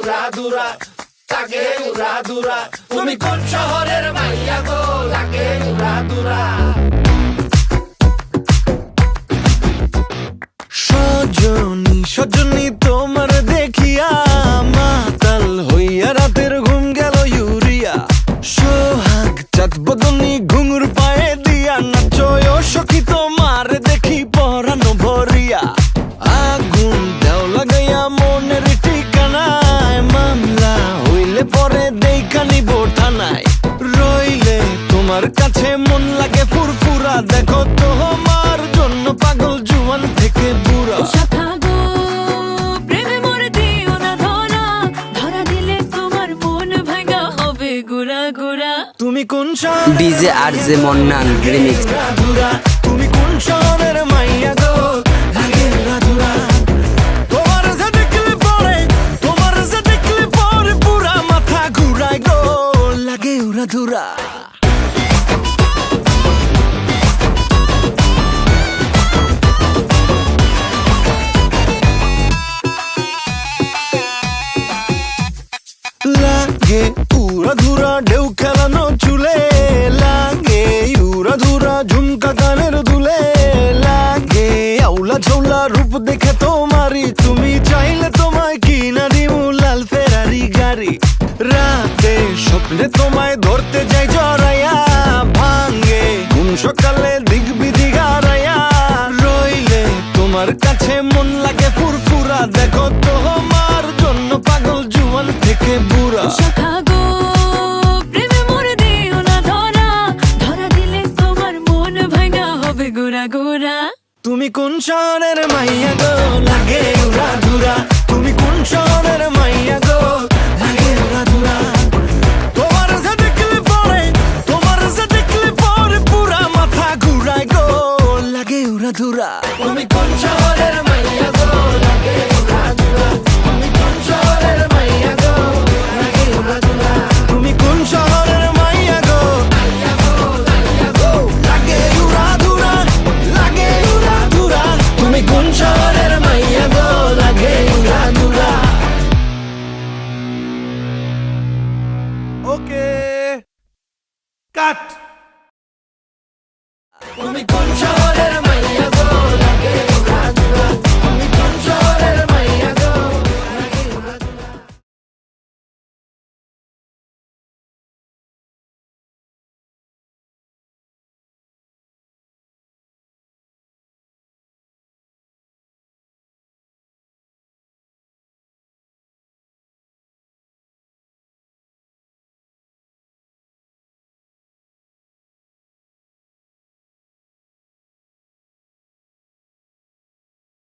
উড়াদুরা, লাগে উড়াদুরা। তুমি কোন শহরের মাইয়া গো, লাগে উড়াদুরা। সজনী সজনী তোমার দেখিয়া মাতাল হইয়া রাতের ঘুম গেল ইউরিয়া। সোহাগ চাঁদ বদনী ঘুঙুর পায়ে দিয়া নাচয় সখী তোমার দেখি পরানো ভরিয়া। আগুন দেও লাগাইয়া মনের ঠিকানায়, মামলা হইলে পরে দেইখা নিব থানায়। রইলে তোমার কাছে মন লাগে ফুরফুরা, দেখো তোমার জন্য পাগল জুয়ান থেকে বুড়া। তুমি কোন ডিজে আর জে মন্নান রিমিক্স। তুমি কোন শহরের মাইয়া গো, লাগে উড়াদুরা। তোমার যে দেখলে পরে, তোমার যে দেখলে পরে পুরা মাথা ঘুরায় গো, লাগে উড়াদুরা। লাগে উড়াধুরা ঢেউ খেলানো চুলে, লাগে উড়াধুরা ঝুমকা কানের দুলে, লাগে আউলা ঝৌলা রূপ দেখে তোমারি, তুমি চাইলে তোমায় কিনা দিমু লাল ফেরারি গাড়ি। রাতে স্বপ্নে তোমায় ধরতে যাই জড়াইয়া, ভাঙ্গে ঘুম সকালে দিক বিধি গারাইয়া। রইলে তোমার কাছে মন লাগে ফুরফুরা, দেখো তোমার জন্য পাগল জুয়ান থেকে বুড়া। তুমি কোন শহরের মাইয়া গো, লাগে উড়াদুরা। তুমি কোন শহরের মাইয়া গো, লাগে উড়াদুরা। তোমার যে দেখলে পরে, তোমার যে দেখলে পরে পুরা মাথা ঘুরায় গো, লাগে উড়াদুরা। তুমি কোন শহরের মাইয়া গো, লাগে উড়াদুরা। তুমি কোন শহরের মাইয়া গো, লাগে উড়াদুরা। তুমি কোন শহরের মাইয়া গো, মাইয়া গো, মাইয়া গো, লাগে উড়াদুরা, লাগে উড়াদুরা। তুমি কোন শহরের মাইয়া গো, লাগে উড়াদুরা। ওকে কাট।